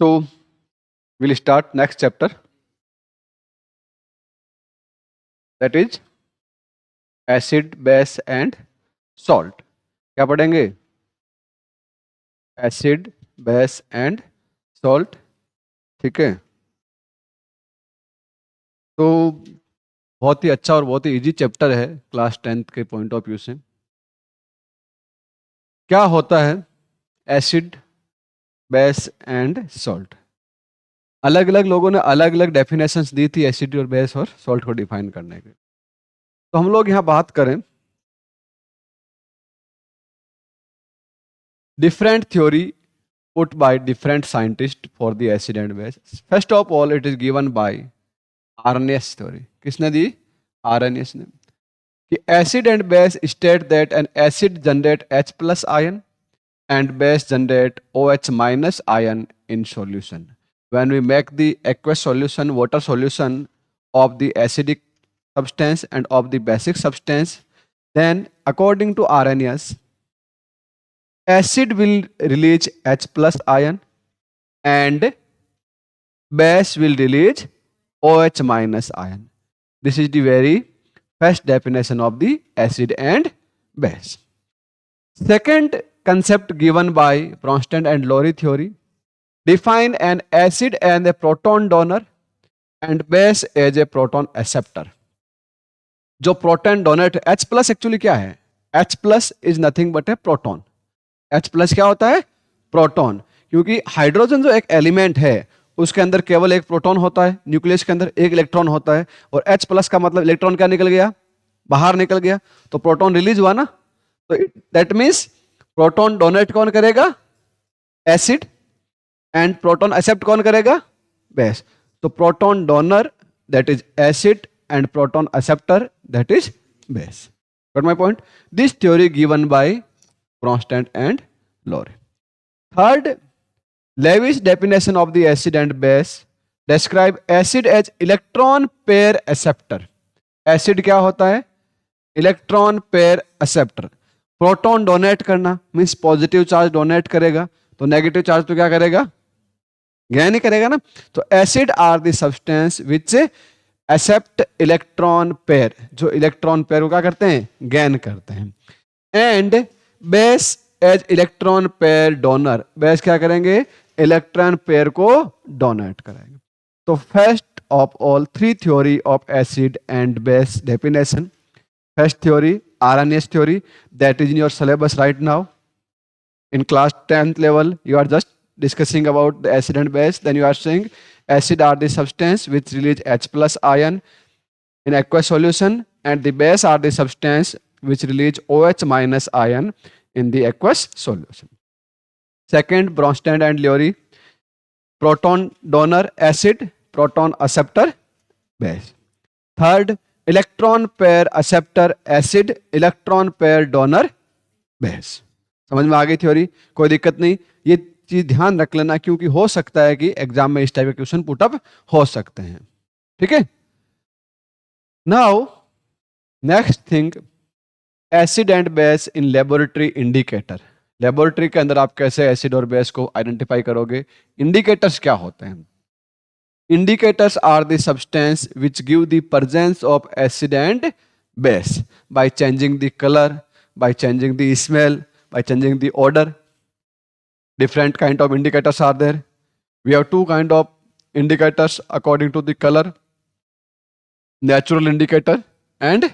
So we'll start next chapter, that is acid, base and salt. क्या पढ़ेंगे? Acid, base and salt. ठीक है. तो बहुत ही अच्छा और बहुत ही इजी चैप्टर है क्लास 10th के पॉइंट ऑफ व्यू से. क्या होता है एसिड, बेस एंड सॉल्ट? अलग अलग लोगों ने अलग अलग डेफिनेशंस दी थी एसिड और बेस और सॉल्ट को डिफाइन करने के. तो हम लोग यहाँ बात करें different theory put by different scientists for the acid and base. First of all, it is given by Arrhenius theory. किसने दी? Arrhenius ने. कि acid and base state that an acid generate H plus ion and base generate OH minus ion in solution. When we make the aqueous solution, water solution of the acidic substance and of the basic substance, then according to Arrhenius, acid will release H plus ion and base will release OH minus ion. This is the very first definition of the acid and base. Second concept given by Bronsted and Lowry theory, define an acid as a proton donor and base as a proton acceptor. जो proton donate H plus actually क्या है? H plus is nothing but A proton. H plus क्या होता है? Proton. क्योंकि hydrogen जो एक element है उसके अंदर केवल एक प्रोटॉन होता है, न्यूक्लियस के अंदर एक इलेक्ट्रॉन होता है, और H प्लस का मतलब इलेक्ट्रॉन क्या निकल गया? बाहर निकल गया, तो प्रोटॉन रिलीज हुआ ना. तो दैट मीन्स प्रोटॉन डोनेट कौन करेगा? एसिड. एंड प्रोटॉन एक्सेप्ट कौन करेगा? बेस. तो proton donor that is acid and proton acceptor that is base. Got my point? This theory given by Bronsted and Lowry. Third, Levy's definition of the acid and base describe acid as electron pair acceptor. Acid क्या होता है? Electron pair acceptor. Proton donate करना means positive charge donate करेगा, तो negative charge तो क्या करेगा? gain ही करेगा ना. तो acid are the substance which accept electron pair, जो इलेक्ट्रॉन पेयर को क्या करते हैं? गेन करते हैं. And base as electron pair donor, base क्या करेंगे? इलेक्ट्रॉन पेयर को डोनेट करेंगे. तो first of all three theory of acid and base definition. First theory Arrhenius theory, that is in your syllabus right now. In class 10th level, you are just discussing about the acid and base. Then you are saying acid are the substance which release H plus ion in aqueous solution, and the base are the substance which release OH minus ion in the aqueous solution. Second, Bronsted and Lowry, proton donor acid, proton acceptor base. Third, electron pair acceptor acid, electron pair donor base. समझ में आ गई theory? कोई दिक्कत नहीं. ये चीज ध्यान रख लेना क्योंकि हो सकता है कि एग्जाम में इस टाइप के क्वेश्चन पुटअप हो सकते हैं. ठीक है. Now next thing, acid and base in laboratory indicator. Laboratory के अंदर आप कैसे एसिड और बेस को आइडेंटिफाई करोगे? इंडिकेटर्स क्या होते हैं? Indicators are the substance which give the presence of acid and base by changing the colour, by changing the smell, by changing the odor. Different kind of indicators are there. We have two kind of indicators according to the color: natural indicator and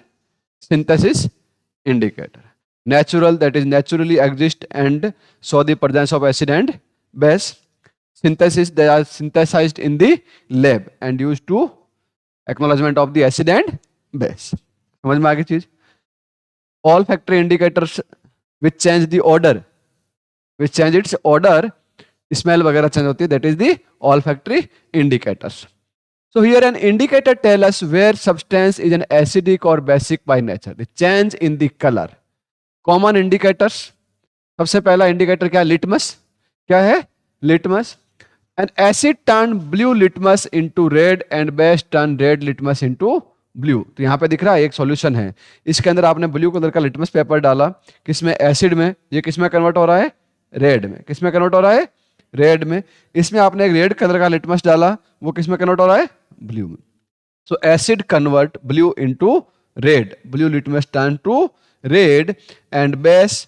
synthesis indicator. Natural, that is naturally exist and show the presence of acid and base. Synthesis, they are synthesized in the lab and used to acknowledgement of the acid and base. समझ में आ गई चीज? Olfactory indicators which change the odor, which change its odor, smell वगैरह change होती है, that is the olfactory indicators. So here an indicator tell us where substance is an acidic or basic by nature. The change in the color. Common indicators. सबसे पहला indicator क्या है? Litmus. क्या है? Litmus. An acid turn blue litmus into red and base turn red litmus into blue. तो यहां पे दिख रहा है एक सॉल्यूशन है, इसके अंदर आपने ब्लू कलर का लिटमस पेपर डाला, किसमें? एसिड में. ये किसमें कन्वर्ट हो रहा है? रेड में. किसमें कन्वर्ट हो रहा है? रेड में। इसमें आपने एक रेड कलर का लिटमस डाला, वो किस में कन्वर्ट हो रहा है? ब्लू में। So acid convert blue into red, blue litmus turn to red and base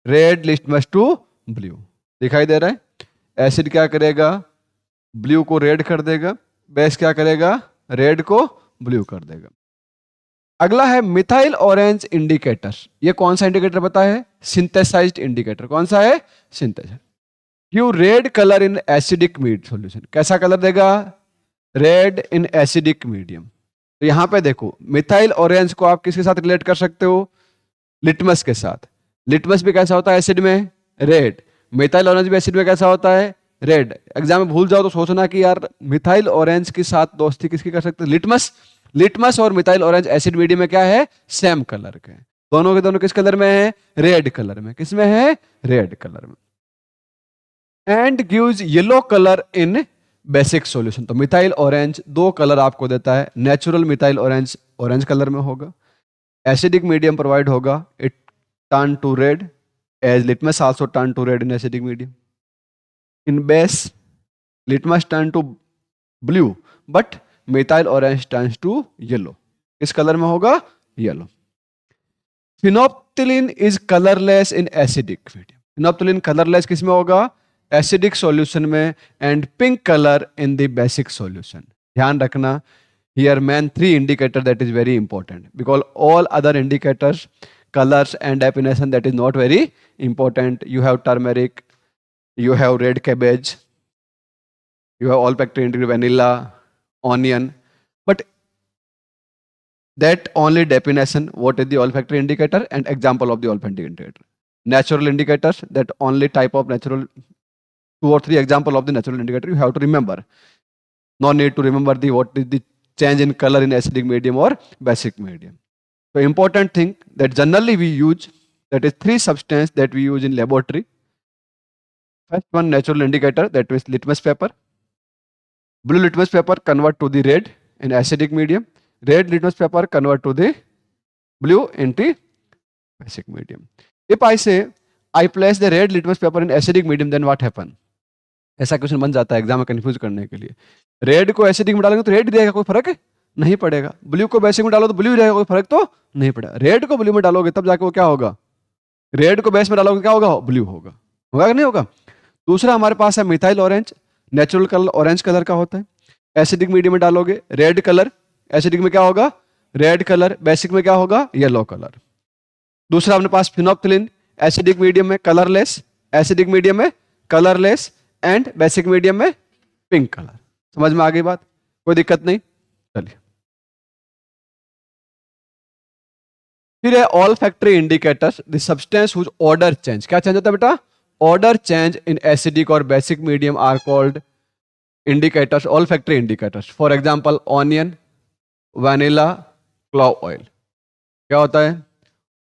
red litmus to blue. दिखाई दे रहा है? एसिड क्या करेगा? ब्लू को रेड कर देगा, बेस क्या करेगा? रेड को ब्लू कर देगा। अगला है मिथाइल ऑरेंज इंडिकेटर। ये कौन सा इंडिकेटर पता है? Synthesised indicator. कौन सा है? Synthesised. Give red colour in acidic mead solution. कैसा कलर देगा? Red in acidic medium. तो यहां पे देखो, मिथाइल ऑरेंज को आप किसके साथ रिलेट कर सकते हो? लिटमस के साथ। लिटमस भी कैसा होता है एसिड में? रेड। मिथाइल ऑरेंज भी एसिड में कैसा होता है? रेड। एग्जाम में भूल जाओ तो सोचना कि यार मिथाइल ऑरेंज के साथ दोस्ती किसकी कर सकते हैं? लिटमस। लिटमस और मिथाइल ऑरेंज एसिड मीडियम में क्या है? सेम कलर के। दोनों के दोनों किस कलर में है? रेड कलर में। किस में है? रेड कलर में। And gives yellow colour in basic solution. तो मिथाइल ऑरेंज दो कलर आपको देता है। Natural methyl orange orange colour में होगा, एसिडिक मीडियम प्रोवाइड होगा, it turn to red as litmus also turn to red in acidic medium. In base litmus turn to blue but methyl orange turns to yellow. किस colour में होगा? Yellow. Phenolphthalein is colourless in acidic medium. Phenolphthalein colourless किस में होगा? Acidic solution में, and pink colour in the basic solution. ध्यान रखना, here main three indicator that is very important, because all other indicators, colors and definition, that is not very important. You have turmeric, you have red cabbage, you have olfactory indicator vanilla, onion, but that only definition what is the olfactory indicator and example of the olfactory indicator. Natural indicators, that only type of natural, 2 or 3 example of the natural indicator you have to remember. No need to remember the what is the change in color in acidic medium or basic medium. So important thing that generally we use, that is 3 substance that we use in laboratory. First one, natural indicator, that is litmus paper. Blue litmus paper convert to the red in acidic medium. Red litmus paper convert to the blue into basic medium. If I say I place the red litmus paper in acidic medium, then what happen? ऐसा question बन जाता है exam में confuse करने के लिए। Red को acidic में डालेंगे तो रेड देगा, कोई फर्क है? नहीं पड़ेगा। ब्लू को बेसिक में डालो तो ब्लू रहेगा, कोई फर्क तो नहीं पड़ेगा। रेड को ब्लू में डालोगे तब जाके वो क्या होगा? रेड को बेस में डालोगे क्या होगा? ब्लू होगा। होगा कि नहीं होगा? दूसरा हमारे पास है methyl orange. Natural colour orange colour का होता है। एसिडिक मीडियम में डालोगे रेड कलर, एसिडिक में क्या होगा? रेड कलर, बेसिक में क्या होगा? Yellow colour. दूसरा अपने पास फिनोप्थिलीन, एसिडिक मीडियम में कलरलेस, एसिडिक मीडियम में कलरलेस, एंड बेसिक मीडियम में पिंक कलर। समझ में आ गई बात? कोई दिक्कत नहीं? चलिए, फिर है olfactory indicators, the substance whose odour change. क्या चेंज होता है बेटा? ऑर्डर चेंज इन एसिडिक और basic medium are called indicators, olfactory indicators. For example onion, vanilla, clove oil. क्या होता है?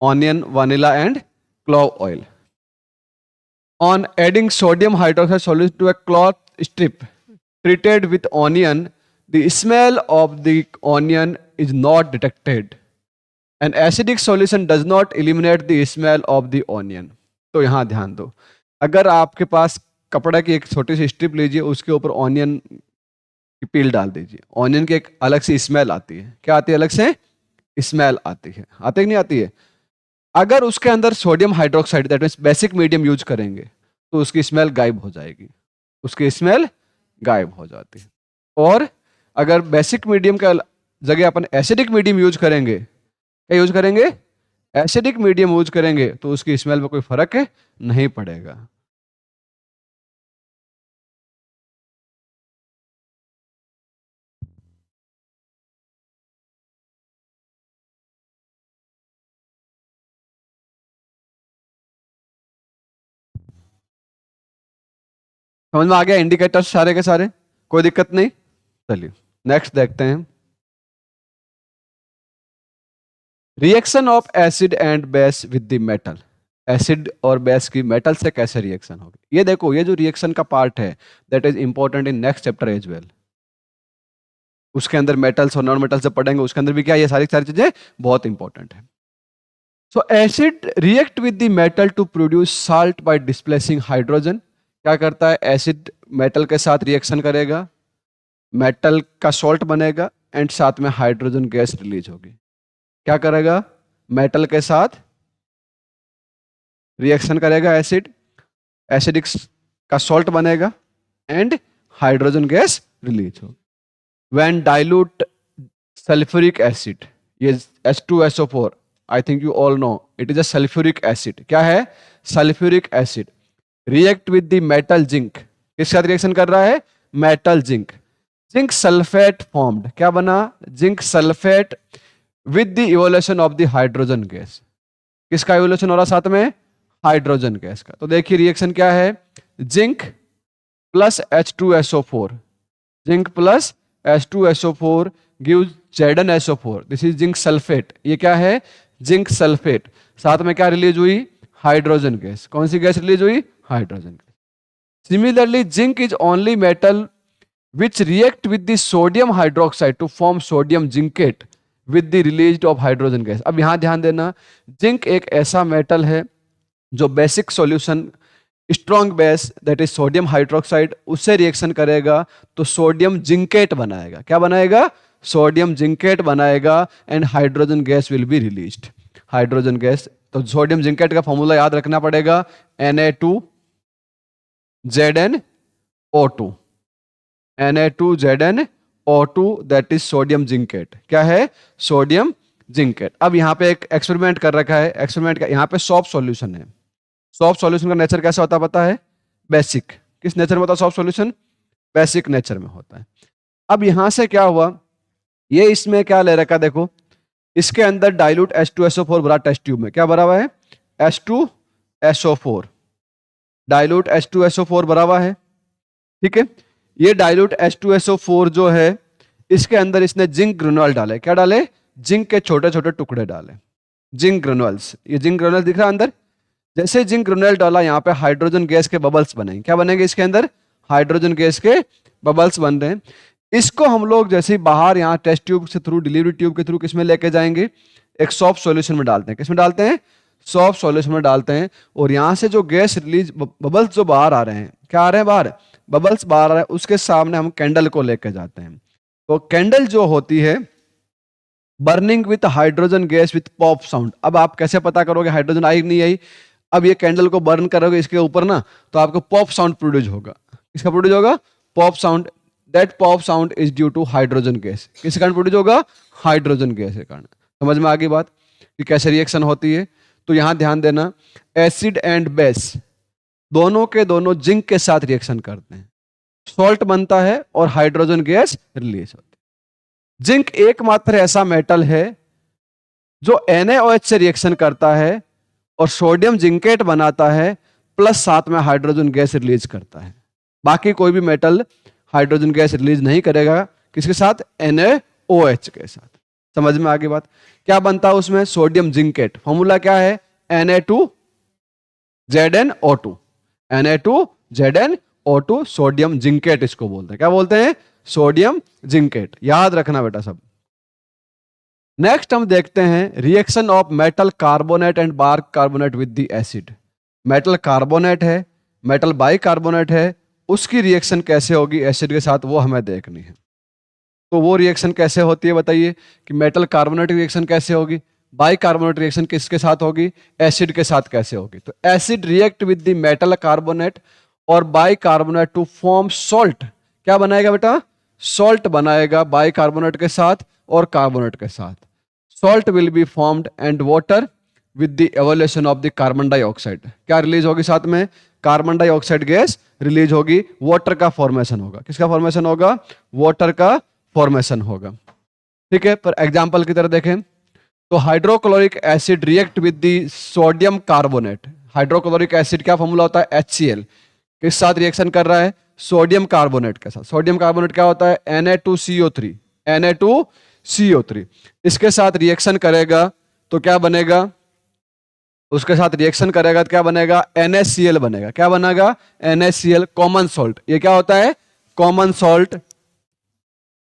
Onion, vanilla and clove oil. On adding sodium hydroxide solution to a cloth strip treated with onion, the smell of the onion is not detected. An acidic solution does not eliminate the smell of the onion. तो यहां ध्यान दो, अगर आपके पास कपड़ा की एक छोटी सी स्ट्रिप लीजिए, उसके ऊपर ऑनियन की पील डाल दीजिए, ऑनियन की एक अलग सी स्मेल आती है। क्या आती है? अलग से स्मेल आती है। आती है कि नहीं आती है? अगर उसके अंदर sodium hydroxide, that means basic medium use करेंगे तो उसकी स्मेल गायब हो जाएगी, उसकी स्मेल गायब हो जाती है। और अगर बेसिक मीडियम के जगह अपन एसिडिक मीडियम यूज करेंगे, क्या यूज करेंगे? एसिडिक मीडियम यूज करेंगे तो उसकी स्मेल में कोई फर्क नहीं पड़ेगा। समझ में आ गया इंडिकेटर्स सारे के सारे? कोई दिक्कत नहीं? चलिए नेक्स्ट देखते हैं। Reaction of acid and base with the metal. Acid और बेस की मेटल से कैसे रिएक्शन होगी? ये देखो, ये जो रिएक्शन का पार्ट है that is important in next chapter as well. उसके अंदर मेटल्स और नॉन मेटल्स से पढ़ेंगे, उसके अंदर भी क्या, ये सारी चीजें बहुत इंपॉर्टेंट है। So acid react with the metal to produce salt by displacing hydrogen क्या करता है, एसिड मेटल के साथ रिएक्शन करेगा, मेटल का सॉल्ट बनेगा एंड साथ में हाइड्रोजन गैस रिलीज होगी। क्या करेगा, मेटल के साथ रिएक्शन करेगा एसिड, एसिडिक का सॉल्ट बनेगा एंड हाइड्रोजन गैस रिलीज होगी। व्हेन डाइल्यूट सल्फ्यूरिक एसिड, ये H2SO4, I think you all know it is a sulphuric acid. क्या है, sulphuric acid. React with the metal zinc, किसके साथ रिएक्शन कर रहा है, metal zinc. Zinc sulphate formed, क्या बना, zinc sulphate with the evolution of the hydrogen gas. किसका इवोल्यूशन हो रहा साथ में, हाइड्रोजन गैस का। तो देखिए रिएक्शन क्या है, zinc plus H2SO4, zinc plus H2SO4 gives ZnSO4, this is zinc sulphate. ये क्या है, जिंक सल्फेट। साथ में क्या रिलीज हुई, हाइड्रोजन गैस। कौन सी गैस रिलीज हुई, hydrogen gas. Similarly zinc is only metal which react with the sodium hydroxide to form sodium zincate with the release of hydrogen gas। अब यहां ध्यान देना, जिंक एक ऐसा मेटल है जो basic solution strong base that is sodium hydroxide उससे reaction करेगा तो सोडियम जिंकेट बनाएगा। क्या बनाएगा, सोडियम जिंकेट बनाएगा and hydrogen gas will be released. Hydrogen gas, तो सोडियम जिंकेट का फॉर्मूला याद रखना पड़ेगा, Na2ZnO2, Na2ZnO2 that is sodium zincate. क्या है, सोडियम जिंकेट। अब यहां पे एक एक्सपेरिमेंट कर रखा है, एक्सपेरिमेंट का यहां पे सॉफ्ट सॉल्यूशन है। सॉफ्ट सॉल्यूशन का नेचर कैसा होता है पता है, बेसिक। किस नेचर में होता है सॉफ्ट सॉल्यूशन, बेसिक नेचर में होता है। अब यहां से क्या हुआ, ये इसमें क्या ले रखा, देखो इसके अंदर डाइल्यूट H2SO4 भरा टेस्ट ट्यूब में। क्या भरा हुआ है, H2SO4, डाइल्यूट H2SO4 भरा हुआ है। ठीक है, ये डाइल्यूट H2SO4 जो है इसके अंदर इसने जिंक ग्रेन्यूल डाले। क्या डाले, जिंक के छोटे छोटे टुकड़े डाले, जिंक ग्रेन्यूल्स। ये जिंक ग्रेन्यूल दिख रहा है अंदर। जैसे जिंक ग्रेन्यूल डाला यहाँ पे हाइड्रोजन गैस के बबल्स बनेंगे। क्या बनेंगे इसके अंदर, हाइड्रोजन गैस के बबल्स बन रहे हैं। इसको हम लोग जैसे ही बाहर यहाँ टेस्ट ट्यूब से थ्रू, डिलीवरी ट्यूब के थ्रू किसमें लेके जाएंगे, एक सॉफ्ट सॉल्यूशन में डालते हैं। किसमें डालते हैं, सॉफ्ट सॉल्यूशन में डालते हैं। और यहाँ से जो गैस रिलीज, बबल्स जो बाहर आ रहे हैं, क्या आ रहे हैं बाहर, बबल्स बाहर आ रहे हैं, उसके सामने हम कैंडल को लेके जाते हैं। तो कैंडल जो होती है burning with hydrogen gas with pop sound. अब आप कैसे पता करोगे हाइड्रोजन आई नहीं आई, अब ये कैंडल को बर्न करोगे इसके ऊपर ना, तो आपको पॉप साउंड प्रोड्यूस होगा। किसका प्रोड्यूस होगा, pop sound. That pop sound is due to hydrogen gas. किस कारण प्रोड्यूस होगा, हाइड्रोजन गैस के कारण। समझ में आ गई बात कि कैसे रिएक्शन होती है। तो यहां ध्यान देना, एसिड एंड बेस दोनों के दोनों जिंक के साथ रिएक्शन करते हैं, सॉल्ट बनता है और हाइड्रोजन गैस रिलीज होती है। जिंक एकमात्र ऐसा मेटल है जो NaOH से रिएक्शन करता है और सोडियम जिंकेट बनाता है, प्लस साथ में हाइड्रोजन गैस रिलीज करता है। बाकी कोई भी मेटल हाइड्रोजन गैस रिलीज नहीं करेगा। किसके साथ, NaOH के साथ। समझ में आ गई बात। क्या बनता है उसमें, सोडियम जिंकेट। फॉर्मूला क्या है, Na2ZnO2, Na2ZnO2 सोडियम जिंकेट इसको बोलते हैं। क्या बोलते हैं, सोडियम जिंकेट। याद रखना बेटा सब। नेक्स्ट हम देखते हैं reaction of metal carbonate and bar carbonate with the acid. Metal carbonate है, मेटल बाइकार्बोनेट है, उसकी रिएक्शन कैसे होगी एसिड के साथ, वो हमें देखनी है। तो वो रिएक्शन कैसे होती है बताइए, कि मेटल कार्बोनेट रिएक्शन कैसे होगी, बाइकार्बोनेट रिएक्शन किसके साथ होगी, एसिड के साथ कैसे होगी। तो acid react with the metal carbonate और बाइकार्बोनेट टू फॉर्म सॉल्ट। क्या बनाएगा बेटा, सॉल्ट बनाएगा बाइकार्बोनेट के साथ और कार्बोनेट के साथ। Salt will be formed and water with the evolution of the carbon dioxide. क्या रिलीज होगी साथ में, कार्बन डाइऑक्साइड गैस रिलीज होगी, वाटर का फॉर्मेशन होगा। किसका फॉर्मेशन होगा, वाटर का फॉर्मेशन होगा। ठीक है, पर एग्जांपल की तरह देखें तो hydrochloric acid react with the sodium carbonate. Hydrochloric acid क्या फॉर्मूला होता है, HCl। किस साथ रिएक्शन कर रहा है, सोडियम कार्बोनेट के साथ। सोडियम कार्बोनेट क्या होता है, Na2CO3, Na2CO3। इसके साथ रिएक्शन करेगा तो क्या बनेगा, उसके साथ रिएक्शन करेगा तो क्या बनेगा, NaCl बनेगा। क्या बनेगा, NaCl, कॉमन सॉल्ट। ये क्या होता है, कॉमन सॉल्ट।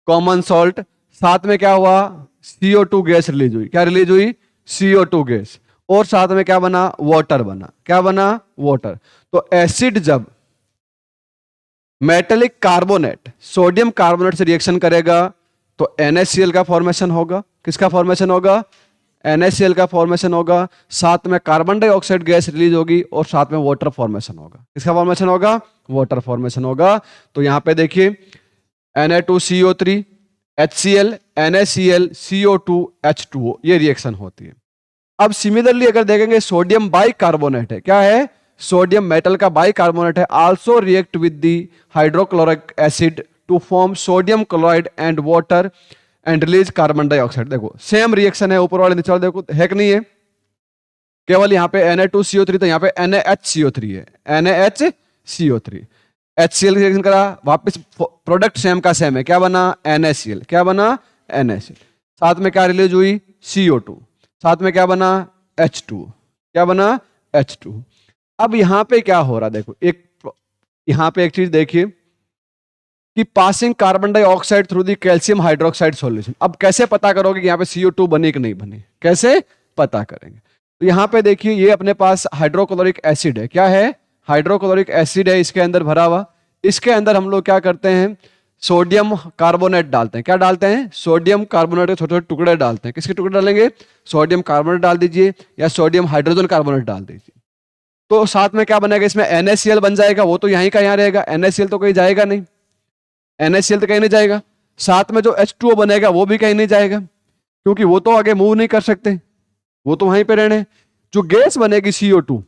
कॉमन सॉल्ट, साथ में क्या हुआ, CO2 गैस रिलीज हुई। क्या रिलीज हुई, CO2 गैस। और साथ में क्या बना, वाटर बना। क्या बना, वाटर। तो एसिड जब मेटेलिक कार्बोनेट सोडियम कार्बोनेट से रिएक्शन करेगा तो NaCl का फॉर्मेशन होगा। किसका फॉर्मेशन होगा? NaCl का फॉर्मेशन होगा। साथ में कार्बन डाइऑक्साइड गैस रिलीज होगी और साथ में वाटर फॉर्मेशन होगा। किसका फॉर्मेशन होगा? वाटर फॉर्मेशन होगा। तो यहां पे देखिए Na2CO3 HCl NaCl CO2 H2O ये रिएक्शन होती है। अब सिमिलरली अगर देखेंगे सोडियम बाइकार्बोनेट है, क्या है? सोडियम मेटल का बाइकार्बोनेट है, also react with the hydrochloric acid to form sodium chloride and water and release carbon dioxide. देखो सेम रिएक्शन है, ऊपर वाले नीचे वाले देखो है कि नहीं है? केवल यहाँ पे Na2CO3 तो यहाँ पे NaHCO3 है, NaHCO3 HCl रिएक्शन करा, वापस प्रोडक्ट सेम का सेम है, क्या बना? NaCl। क्या बना? NaCl। साथ में क्या रिलीज हुई? CO2। साथ में क्या बना? H2। क्या बना? H2। अब यहां पे क्या हो रहा देखो, यहां पे एक चीज देखिए कि passing carbon dioxide through the calcium hydroxide solution. अब कैसे पता करोगे कि यहाँ पे CO2 बनी कि नहीं बनी? कैसे पता करेंगे? तो यहां पे देखिए ये अपने पास हाइड्रोक्लोरिक एसिड है, क्या है? हाइड्रोक्लोरिक एसिड है इसके अंदर भरा हुआ। इसके अंदर हम लोग क्या करते हैं? सोडियम कार्बोनेट डालते हैं। क्या डालते हैं? सोडियम कार्बोनेट के छोटे छोटे टुकड़े डालते हैं। किसके टुकड़े डालेंगे? सोडियम कार्बोनेट डाल दीजिए या सोडियम हाइड्रोजन कार्बोनेट डाल दीजिए। तो साथ में क्या बनेगा? इसमें NaCl बन जाएगा, वो तो यहीं का यहाँ रहेगा, NaCl तो कहीं जाएगा नहीं, NaCl तो कहीं नहीं जाएगा। साथ में जो H2O बनेगा वो भी कहीं नहीं जाएगा, क्योंकि वो तो आगे मूव नहीं कर सकते, वो तो वहीं पे रहने। जो गैस बनेगी CO2,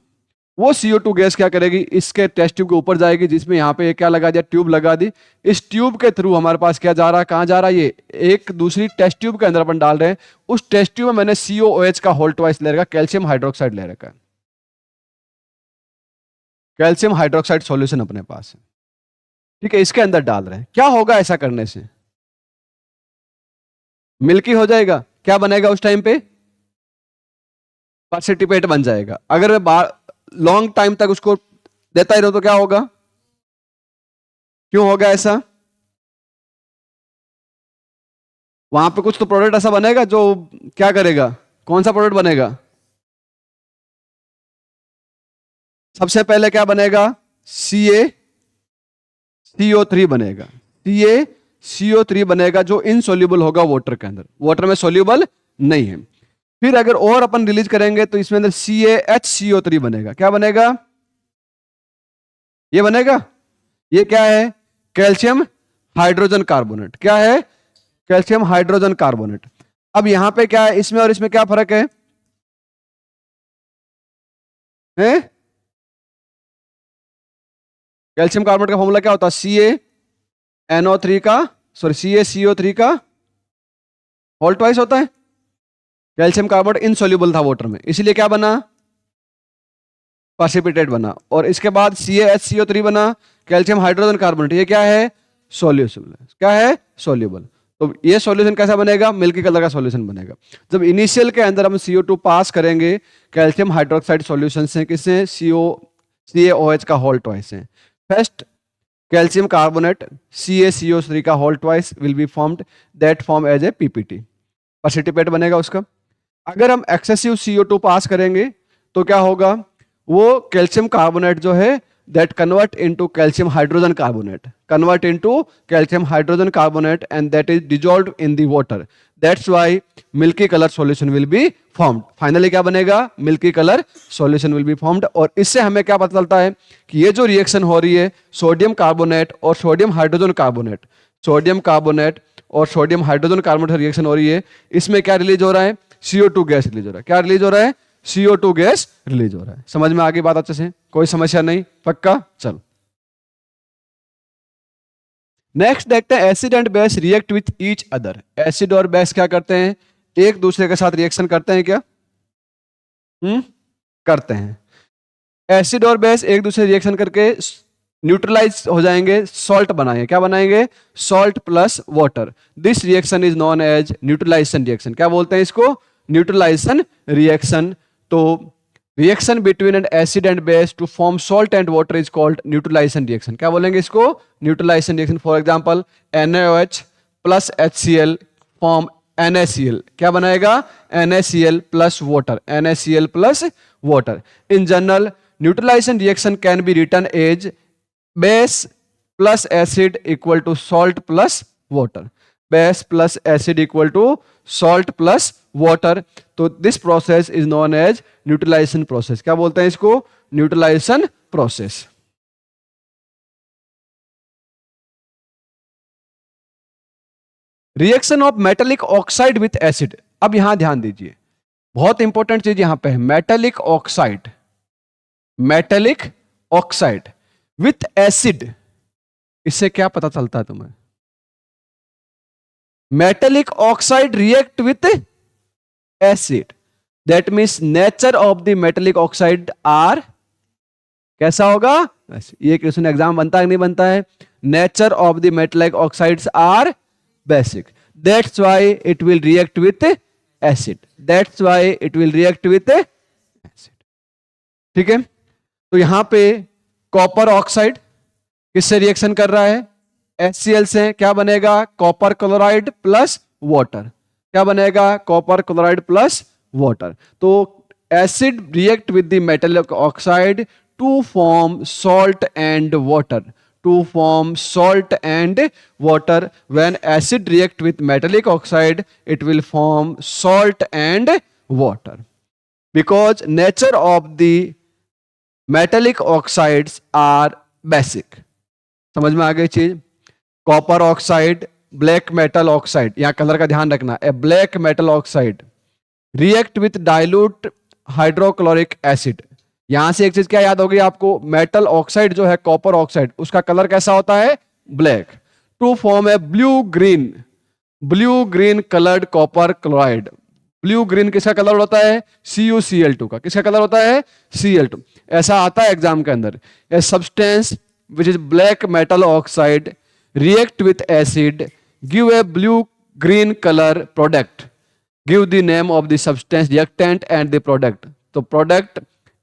वो CO2 गैस क्या करेगी? इसके टेस्ट ट्यूब के ऊपर जाएगी, जिसमें यहाँ पे क्या लगा दिया? ट्यूब लगा दी। इस ट्यूब के थ्रू हमारे पास क्या जा रहा है? कहाँ जा रहा है? ये एक दूसरी टेस्ट ट्यूब के अंदर अपन डाल रहे हैं। उस टेस्ट ट्यूब में मैंने COOH का होल ट्वाइस ले रखा, कैल्शियम हाइड्रोक्साइड ले रखा है, कैल्शियम हाइड्रोक्साइड सॉल्यूशन अपने पास है, ठीक है, इसके अंदर डाल रहे हैं। क्या होगा ऐसा करने से? मिल्की हो जाएगा। क्या बनेगा उस टाइम पे? पार्टिसिपेट बन जाएगा। अगर मैं लॉन्ग टाइम तक उसको देता ही रहो तो क्या होगा? क्यों होगा ऐसा? वहां पे कुछ तो प्रोडक्ट ऐसा बनेगा जो क्या करेगा? कौन सा प्रोडक्ट बनेगा? सबसे पहले क्या बनेगा? CaCO3 बनेगा। CaCO3 बनेगा जो इनसोल्यूबल होगा वाटर के अंदर, वाटर में सोल्यूबल नहीं है। फिर अगर और अपन रिलीज करेंगे तो इसमें अंदर CaHCO3 बनेगा। क्या बनेगा? ये बनेगा। ये क्या है? Calcium hydrogen carbonate. क्या है? Calcium hydrogen carbonate. अब यहां पे क्या है? इसमें और इसमें क्या फर्क है? कैल्शियम कार्बोनेट का फॉर्मूला क्या होता है? CaCO3 का होल ट्वाइस होता है। कैल्शियम कार्बोनेट इनसोल्यूबल था वाटर में, इसलिए क्या बना? प्रेसिपिटेट बना। और इसके बाद CaHCO3 बना, कैल्शियम हाइड्रोजन कार्बोनेट। ये क्या है? सोल्यूबल। क्या है? सोल्यूबल। तो ये सॉल्यूशन कैसा बनेगा? मिल्की कलर का सॉल्यूशन बनेगा। जब इनिशियल के अंदर हम CO2 पास करेंगे कैल्शियम हाइड्रोक्साइड सॉल्यूशन से, किससे? CaOH का होल ट्वाइस है। फर्स्ट कैल्शियम कार्बोनेट CaCO3 का whole twice will be formed, that form as a PPT, precipitate बनेगा उसका। अगर हम एक्सेसिव CO2 पास करेंगे तो क्या होगा? वो कैल्शियम कार्बोनेट जो है that convert into calcium hydrogen carbonate, convert into calcium hydrogen carbonate and that is dissolved in the water. That's why milky color solution will be formed. Finally क्या बनेगा? milky color solution will be formed. और इससे हमें क्या पता चलता है कि ये जो रिएक्शन हो रही है सोडियम कार्बोनेट और sodium hydrogen carbonate, sodium carbonate और सोडियम हाइड्रोजन कार्बोनेट रिएक्शन हो रही है, इसमें क्या रिलीज हो रहा है? CO2 गैस रिलीज हो रहा है। क्या रिलीज हो रहा है? CO2 गैस रिलीज हो रहा है। समझ में आ गई बात अच्छे से? कोई समस्या नहीं? पक्का? चलो नेक्स्ट देखते हैं acid and base react with each other. Acid और बेस क्या करते हैं? एक दूसरे के साथ रिएक्शन करते हैं क्या? करते हैं। एसिड और बेस एक दूसरे रिएक्शन करके न्यूट्रलाइज हो जाएंगे, सॉल्ट बनाएंगे। क्या बनाएंगे? Salt plus water. This reaction is known as neutralisation reaction. क्या बोलते हैं इसको? Neutralisation reaction. तो reaction between an acid and base to form salt and water is called neutralisation reaction. क्या बोलेंगे इसको? Neutralisation reaction. For example NaOH plus HCl form NaCl। क्या बनाएगा? NaCl plus water, NaCl plus water. In general neutralisation reaction can be written as base plus acid equal to salt plus water. Base plus acid equal to salt plus water. तो this process is known as neutralization process. क्या बोलते हैं इसको? Neutralisation process. Reaction of metallic oxide with acid. अब यहां ध्यान दीजिए, बहुत इंपॉर्टेंट चीज यहां पे है. Metallic oxide, metallic oxide with acid. इससे क्या पता चलता है तुम्हें? Metallic oxide react with acid. That means nature of the metallic oxide are कैसा होगा? ये क्वेश्चन एग्जाम बनता है कि नहीं बनता है? Nature of the metallic oxides are basic. That's why it will react with acid. That's why it will react with acid. ठीक है, तो यहां पे कॉपर ऑक्साइड किससे रिएक्शन कर रहा है? HCl से. क्या बनेगा? Copper chloride plus water. क्या बनेगा? Copper chloride plus water. तो acid react with the metallic oxide to form salt and water. To form salt and water. When acid react with metallic oxide, it will form salt and water. Because nature of the metallic oxides are basic. समझ में आ गई चीज? Copper oxide, black metal oxide, यहां colour का ध्यान रखना. A black metal oxide react with dilute hydrochloric acid. यहां से एक चीज क्या याद होगी आपको? मेटल ऑक्साइड जो है कॉपर ऑक्साइड, उसका कलर कैसा होता है? Black. To form a blue green coloured copper chloride. Blue green किसका कलर होता है? CuCl2 का. किसका कलर होता है? Cl2. ऐसा आता है एग्जाम के अंदर. A substance which is black metal oxide react with acid give a blue green colour product. Give the name of the substance, reactant and the product. तो product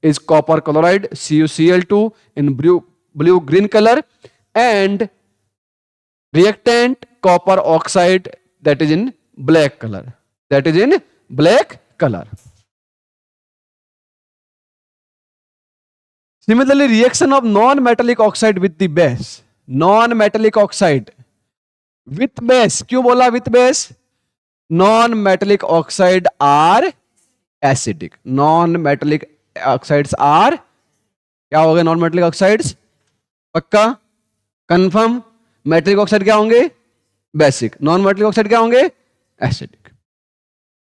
is copper chloride CuCl2 in blue green color, and reactant copper oxide that is in black color. That is in black color. Similarly, reaction of non-metallic oxide with the base. Non-metallic oxide with base. क्यों बोला with base? Non-metallic oxide are acidic. Non-metallic oxides are क्या हो गए? Non metallic oxides. पक्का? Confirm? Metallic oxide क्या होंगे? Basic. Non metallic oxide क्या होंगे? एसिडिक.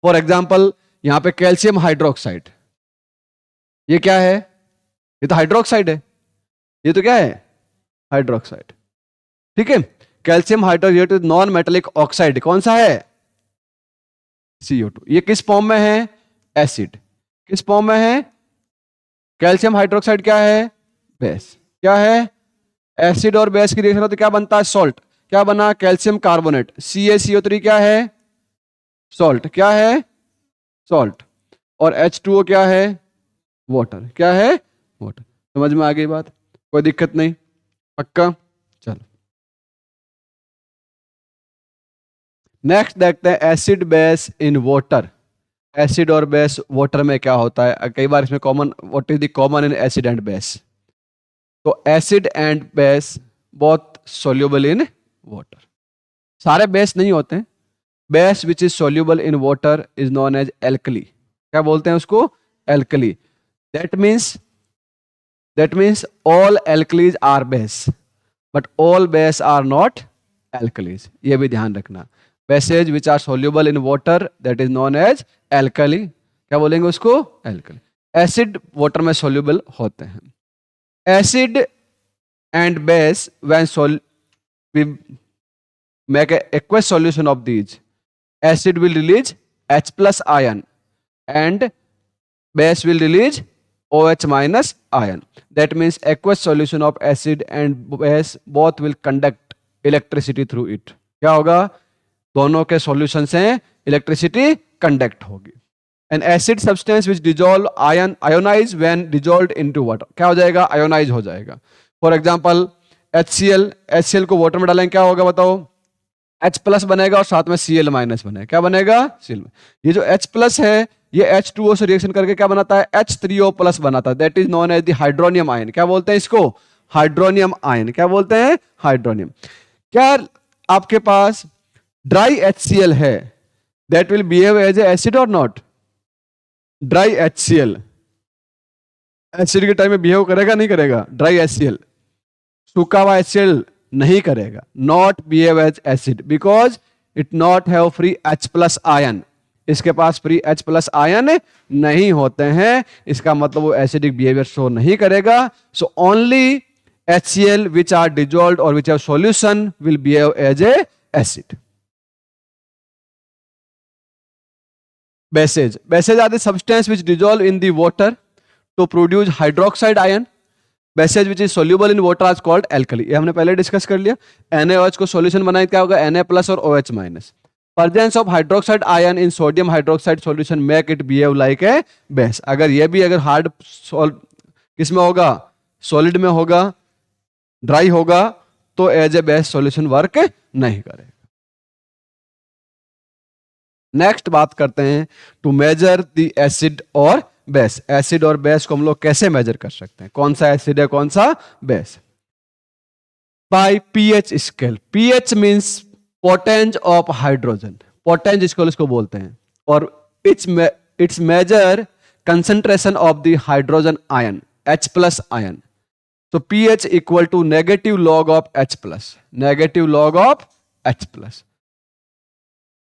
फॉर एग्जांपल यहां पे कैल्शियम हाइड्रोक्साइड, ये क्या है? ये तो हाइड्रोक्साइड है. ये तो क्या है? हाइड्रोक्साइड. ठीक है, calcium hydroxide non metallic oxide कौन सा है? CO2. ये किस फॉर्म में है? एसिड. किस फॉर्म में है? कैल्शियम हाइड्रोक्साइड क्या है? बेस. क्या है? एसिड और बेस की रिएक्शन हो तो क्या बनता है? सॉल्ट. क्या बना? Calcium carbonate. CaCO3 क्या है? सॉल्ट. क्या है? सॉल्ट. और H2O क्या है? वाटर. क्या है? वाटर. समझ में आ गई बात? कोई दिक्कत नहीं? पक्का? चलो नेक्स्ट देखते हैं acid base in water. Acid और बेस वाटर में क्या होता है? कई बार इसमें common, what is the common in acid and base? तो acid and base both soluble in water. सारे बेस नहीं होते हैं. Base which is soluble in water is known as alkali. क्या बोलते हैं उसको? Alkali. That means all alkalis are base but all base are not alkalis. ये भी ध्यान रखना. Bases which are soluble in water that is known as alkali. क्या बोलेंगे उसको? एल्कली. एसिड वाटर में सोल्यूबल होते हैं. Acid and base when we make a aqueous solution of these, acid will release H plus ion and base will release OH minus ion. That means aqueous solution of acid and base both will conduct electricity through it. क्या होगा? दोनों के solution से electricity conduct होगी. An acid substance which dissolve ionize when dissolved into water. क्या हो जाएगा? Ionise हो जाएगा. फॉर एग्जाम्पल HCl को वाटर में डालेंगे क्या होगा बताओ? H प्लस बनेगा और साथ में Cl माइनस बनेगा. क्या बनेगा? Cl. ये जो H प्लस है ये H2O से रिएक्शन करके क्या बनाता है? H3O प्लस बनाता है. That is known as the hydronium ion. क्या बोलते हैं इसको? हाइड्रोनियम आयन, क्या बोलते हैं? हाइड्रोनियम। क्या आपके पास ड्राई HCl है, that will behave as a acid और नॉट? ड्राई HCl एसिड के टाइम में बिहेव करेगा नहीं करेगा? ड्राई HCl, सूखा हुआ HCl नहीं करेगा, not behave as acid because it not have free H+ ion, इसके पास फ्री H+ आयन नहीं होते हैं, इसका मतलब वो एसिडिक बिहेवियर शो नहीं करेगा। So only HCl which are dissolved or which have solution will behave as a acid. Bases are the substance which dissolve in the water to produce hydroxide ion. Bases which is soluble in water is called alkali. ये हमने पहले discuss कर लिया। NaOH को solution बनाए क्या होगा? Na+ और OH-। Presence of hydroxide ion in sodium hydroxide solution make it behave like a base. अगर ये भी अगर हार्ड किसमें होगा? सॉलिड में होगा, ड्राई होगा, तो as a base solution work नहीं करेगा। नेक्स्ट बात करते हैं टू मेजर द एसिड और बेस। एसिड और बेस को हम लोग कैसे मेजर कर सकते हैं? कौन सा एसिड है, कौन सा base? By pH scale. pH means potenz of hydrogen, potenz scale इसको बोलते हैं, और its measure concentration of the hydrogen ion, H+ ion. तो pH equal to negative log of H+, negative log of H+।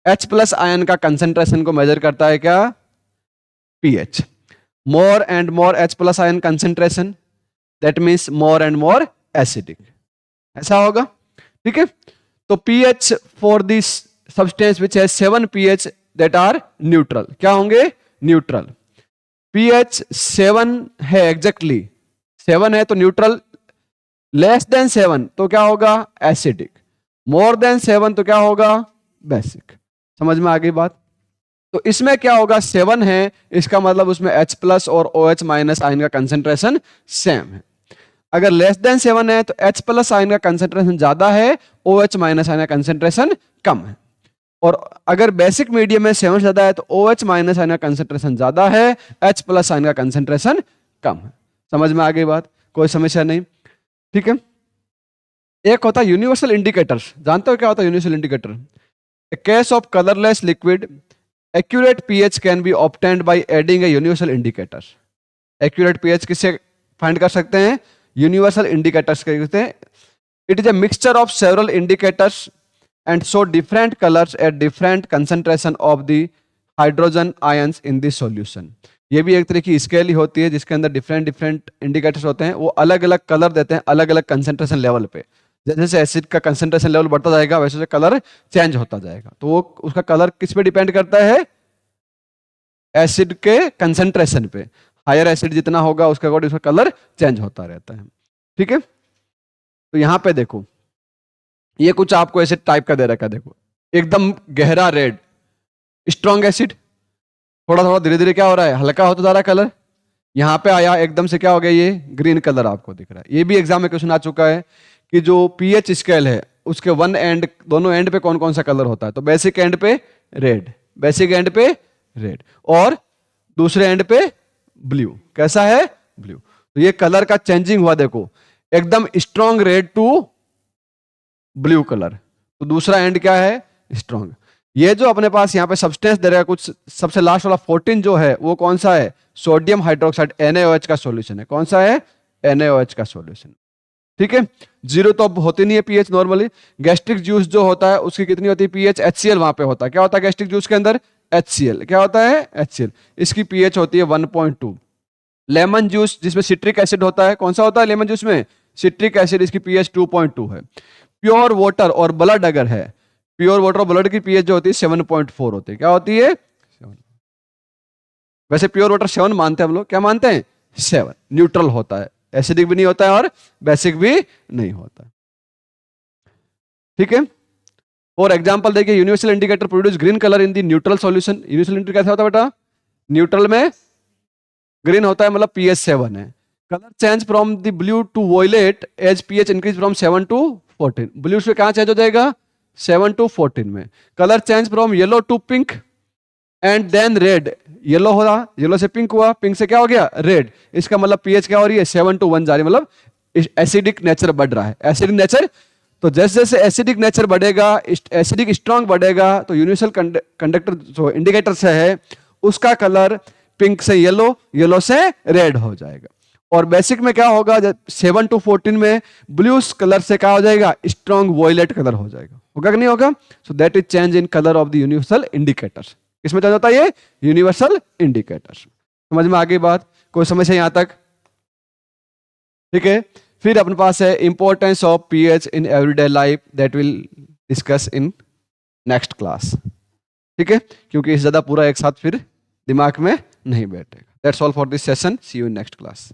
H+ ion का concentration को measure करता है क्या? pH। More and more H+ ion concentration, that means more and more acidic, ऐसा होगा। ठीक है, तो pH for this substance which has 7 pH that are neutral, क्या होंगे? न्यूट्रल। pH 7 है, एग्जैक्टली 7 है तो न्यूट्रल, लेस देन 7 तो क्या होगा? एसिडिक, मोर देन 7 तो क्या होगा? बेसिक। समझ में आ गई बात? तो इसमें क्या होगा? 7 है, इसका मतलब उसमें H+ और OH- आयन का कंसेंट्रेशन सेम है। अगर लेस देन 7 है तो H+ आयन का कंसेंट्रेशन ज्यादा है, OH- आयन का कंसेंट्रेशन कम है। और अगर बेसिक मीडियम में 7 ज्यादा है तो OH- आयन का कंसेंट्रेशन ज्यादा है, H+ आयन का कंसेंट्रेशन कम है। समझ में आ गई बात? कोई समस्या नहीं। ठीक है, एक होता है यूनिवर्सल इंडिकेटर। जानते हो क्या होता है universal indicator? A case of colorless liquid, accurate pH can be obtained by adding a universal indicator. Accurate pH किससे फाइंड कर सकते हैं? यूनिवर्सल इंडिकेटर्स कहते हैं। It is a mixture of several indicators and show different colours at different concentration of the hydrogen ions in the solution. ये भी एक तरह की स्केल ही होती है जिसके अंदर डिफरेंट डिफरेंट इंडिकेटर्स होते हैं, वो अलग अलग कलर देते हैं अलग अलग कंसंट्रेशन लेवल पे। जैसे जैसे एसिड का कंसंट्रेशन लेवल बढ़ता जाएगा वैसे वैसे कलर चेंज होता जाएगा। तो वो उसका कलर किस पे डिपेंड करता है? एसिड के कंसंट्रेशन पे। हायर एसिड जितना होगा उसके अकॉर्डिंग उसका कलर चेंज होता रहता है। ठीक है, तो यहां पे देखो, ये कुछ आपको एसिड टाइप का दे रखा है। देखो एकदम गहरा रेड, स्ट्रॉन्ग एसिड, थोड़ा थोड़ा धीरे धीरे क्या हो रहा है? हल्का होता जा रहा है कलर। यहां पे आया एकदम से क्या हो गया? ये ग्रीन कलर आपको दिख रहा है। ये भी एग्जाम में क्वेश्चन आ चुका है कि जो pH स्केल है उसके वन एंड, दोनों एंड पे कौन कौन सा कलर होता है? तो बेसिक एंड पे रेड, बेसिक एंड पे रेड, और दूसरे एंड पे ब्लू। कैसा है? ब्लू। तो ये कलर का चेंजिंग हुआ, देखो एकदम strong red to blue colour. तो दूसरा एंड क्या है? स्ट्रॉन्ग। ये जो अपने पास यहाँ पे सब्सटेंस दे रहा है कुछ, सबसे लास्ट वाला 14 जो है वो कौन सा है? सोडियम हाइड्रोक्साइड, NaOH का सॉल्यूशन है। कौन सा है? NaOH का सॉल्यूशन। ठीक है, 0 तो अब होती नहीं है pH नॉर्मली। गैस्ट्रिक जूस जो होता है उसकी कितनी होती है pH? HCl वहां पे होता है। क्या होता है गैस्ट्रिक जूस के अंदर? HCl। क्या होता है? HCl। इसकी pH होती है 1.2। लेमन जूस जिसमें सिट्रिक एसिड होता है, कौन सा होता है लेमन जूस में? सिट्रिक एसिड, इसकी pH 2.2 है। प्योर वाटर और ब्लड अगर है, प्योर वाटर और ब्लड की pH जो होती है 7.4 होती है। क्या होती है? 7। वैसे प्योर वाटर 7 मानते हैं हम लोग, क्या मानते हैं? 7। न्यूट्रल होता है, एसिडिक भी नहीं होता है और बेसिक भी नहीं होता है। ठीक है, और एग्जांपल देखिए, universal indicator produce green colour in the neutral solution. Universal indicator कैसा होता है बेटा? न्यूट्रल में ग्रीन होता है, मतलब pH 7 है। Colour change from the blue to violet as pH increase from 7 to 14। Blue से कहां चेंज हो जाएगा? 7 टू 14 में। Colour change from yellow to pink and then red. Yellow हो रहा, येलो से पिंक हुआ, पिंक से क्या हो गया? रेड। इसका मतलब pH क्या हो रही है? 7 टू 1 जा रही है, मतलब एसिडिक नेचर बढ़ रहा है, एसिडिक नेचर। तो जैसे जैसे एसिडिक नेचर बढ़ेगा, एसिडिक स्ट्रॉन्ग बढ़ेगा, तो यूनिवर्सल कंडक्टर जो इंडिकेटर से है उसका कलर पिंक से येलो, येलो से रेड हो जाएगा। और बेसिक में क्या होगा, 7 to 14 में ब्लू कलर से क्या हो जाएगा, स्ट्रॉन्ग वॉयलेट कलर हो जाएगा। होगा कि नहीं होगा? So that is change in colour of the universal indicator. किसमें चेंज होता है ये? Universal indicator. समझ में आ गई बात? कोई समस्या यहां तक? ठीक है। फिर अपने पास है importance of pH in everyday life, that will discuss in next class. ठीक है, क्योंकि इस ज्यादा पूरा एक साथ फिर दिमाग में नहीं बैठेगा। That's all for this session, see you in next class.